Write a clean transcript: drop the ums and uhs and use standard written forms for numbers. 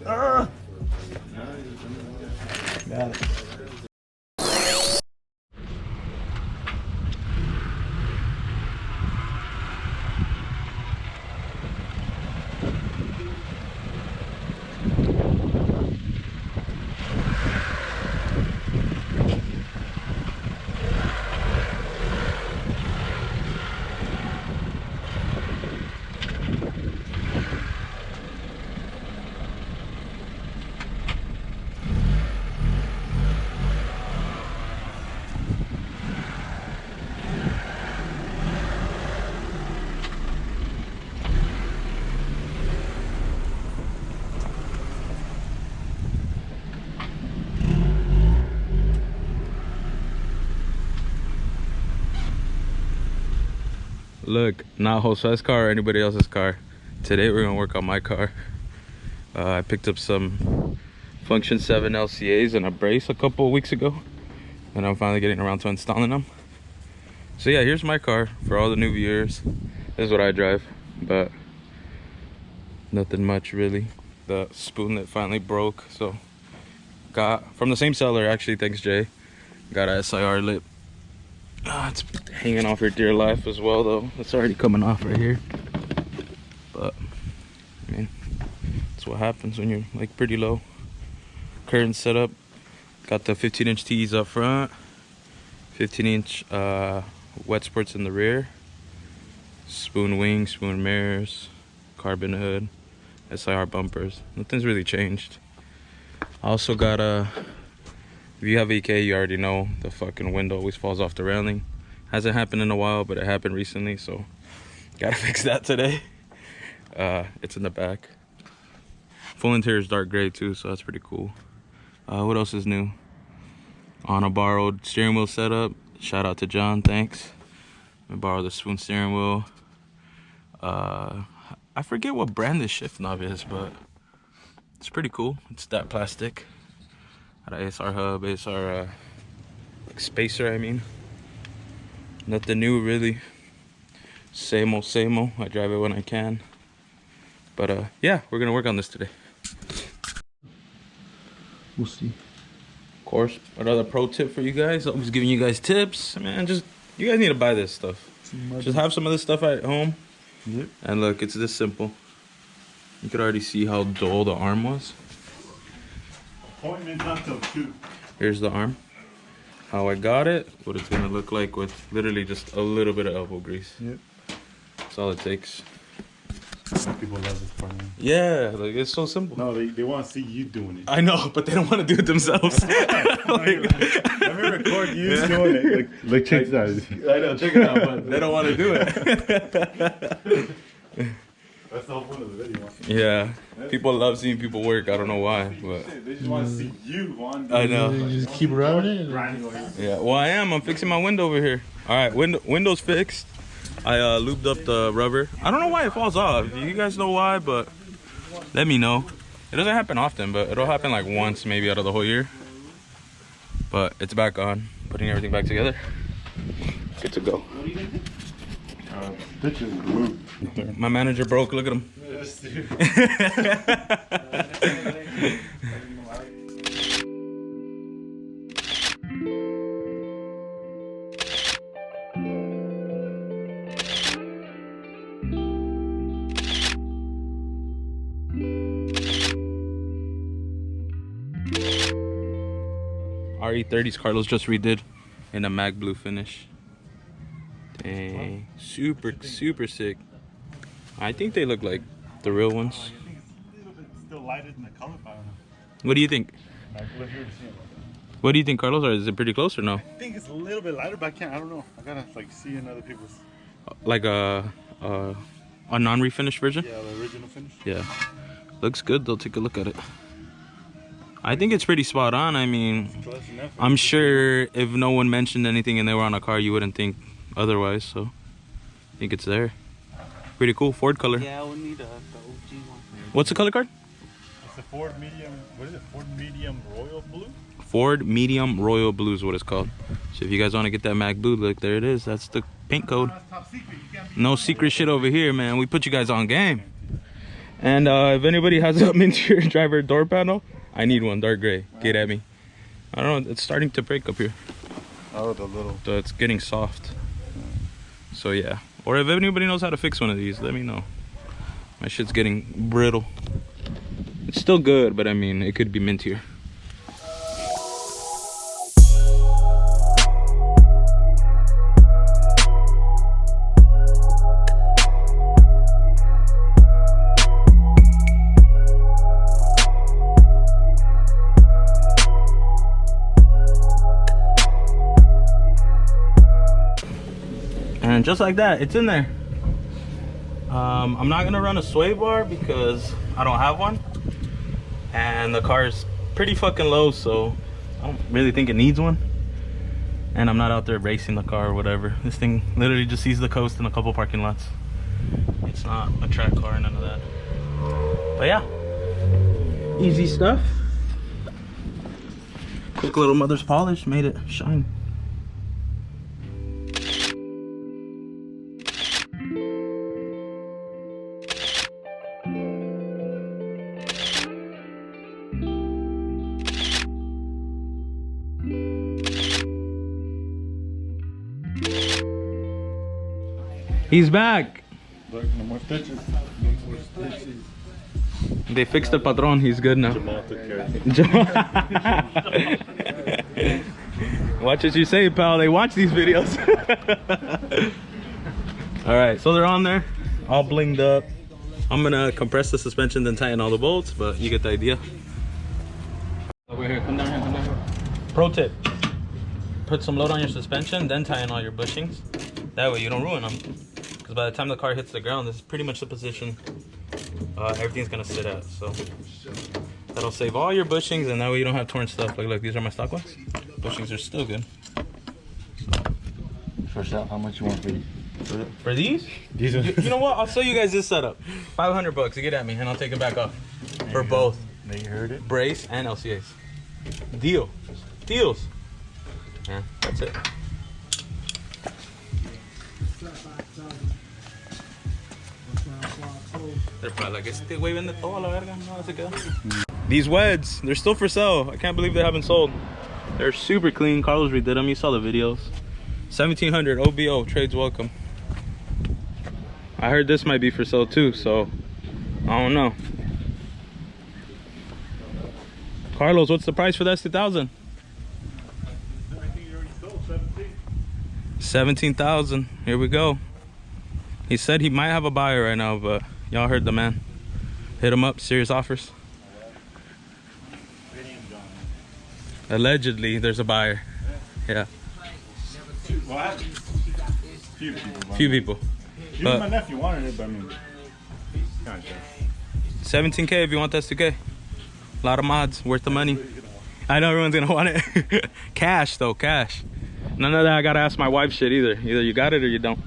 Got it. Look, not Jose's car or anybody else's car. Today we're gonna work on my car. I picked up some Function 7 LCAs and a brace a couple of weeks ago, and I'm finally getting around to installing them. So yeah, here's my car for all the new viewers. This is what I drive, but nothing much really. The spoonlet finally broke, so got from the same seller actually, thanks Jay. Got a SIR lip. It's hanging off for dear life as well though. It's already coming off right here. But I mean, that's what happens when you're like pretty low. Curtain setup. Got the 15-inch tees up front. 15-inch wet sports in the rear. Spoon wings, spoon mirrors, carbon hood, SIR bumpers. Nothing's really changed. I also got a, if you have EK, you already know the fucking window always falls off the railing. Hasn't happened in a while, but it happened recently, so gotta fix that today. It's in the back. Full interior is dark gray too, so that's pretty cool. What else is new? On a borrowed steering wheel setup. Shout out to John, thanks. I borrowed the spoon steering wheel. I forget what brand this shift knob is, but it's pretty cool. It's that plastic. Got an ASR hub, ASR like spacer, I mean. Nothing new really. Same old, same old. I drive it when I can. But yeah, we're gonna work on this today. We'll see. Of course, another pro tip for you guys. Always giving you guys tips. Man, just, you guys need to buy this stuff. Just have some of this stuff at home. Yep. And look, it's this simple. You could already see how dull the arm was. Appointment until 2. Here's the arm. How I got it, what it's gonna look like with literally just a little bit of elbow grease. Yep. That's all it takes. People love this part, man. Yeah, like it's so simple. No, they want to see you doing it. I know, but they don't want to do it themselves. Let me record you doing it. Like check it out. I know, check it out, but they don't want to do it. That's the whole point of the video. Yeah, people love seeing people work. I don't know why, but they just want to see you on. I know. You just keep running. Yeah, well I am. I'm fixing my window over here. All right, window's fixed. I lubed up the rubber. I don't know why it falls off. You guys know why, but let me know. It doesn't happen often, but it'll happen like once maybe out of the whole year. But it's back on. Putting everything back together. Good to go. Stitches moved. My manager broke. Look at him. RE30s Carlos just redid in a mag blue finish. Dang, super sick. I think they look like the real ones. I think it's a little bit still lighter than the color, but I don't know. What do you think? Like, we're here to see it. What do you think, Carlos? Or is it pretty close or no? I think it's a little bit lighter, but I can't. I don't know. I gotta like see in other people's. Like a non-refinished version? Yeah, the original finish. Yeah, looks good. They'll take a look at it. I think it's pretty spot on. I mean, I'm sure if no one mentioned anything and they were on a car, you wouldn't think otherwise. So I think it's there. Pretty cool. Ford color. Yeah, we'll need the OG one. What's the color card? It's a Ford medium. What is it? Ford medium royal blue. Ford medium royal blue is what it's called. So if you guys want to get that mag blue, look, there it is. That's the paint code. No secret shit over here, man. We put you guys on game. And if anybody has a interior driver door panel, I need one, dark gray. Get at me. I don't know, it's starting to break up here. Oh, the little. So it's getting soft. So yeah. Or if anybody knows how to fix one of these, let me know. My shit's getting brittle. It's still good, but I mean, it could be mintier. And just like that, it's in there. I'm not gonna run a sway bar because I don't have one, and the car is pretty fucking low, so I don't really think it needs one. And I'm not out there racing the car or whatever. This thing literally just sees the coast in a couple parking lots. It's not a track car, none of that. But yeah, easy stuff. Quick little mother's polish made it shine. He's back. Look, no more stitches. No more stitches. They fixed the patron. He's good now. Jamal took care of it. Watch what you say, pal. They watch these videos. All right, so they're on there, all blinged up. I'm gonna compress the suspension, then tighten all the bolts, but you get the idea. Over here, come down here, come down here. Pro tip: put some load on your suspension, then tighten all your bushings. That way you don't ruin them. Because by the time the car hits the ground, this is pretty much the position everything's gonna sit at. So that'll save all your bushings, and that way you don't have torn stuff. Like, look, these are my stock ones. Bushings are still good. First out, how much you want for these? For these? These are. You know what? I'll show you guys this setup. 500 bucks to get at me, and I'll take it back off for both. They heard it. Brace and LCAs. Deal. Deals. Yeah, that's it. They're probably like, este güey vende todo a la verga. No, se queda. These weds, they're still for sale. I can't believe they haven't sold. They're super clean. Carlos redid them. You saw the videos. 1700 OBO, trades welcome. I heard this might be for sale too, so I don't know. Carlos, what's the price for that 2000? 17,000. Here we go. He said he might have a buyer right now, but y'all heard the man. Hit him up, serious offers. Allegedly, there's a buyer. Yeah. What? Few people. Few people. Even my nephew wanted it, but I mean, kind of. 17K if you want that 2K. A lot of mods, worth the money. I know everyone's gonna want it. Cash though, cash. None of that I gotta ask my wife shit either. Either you got it or you don't.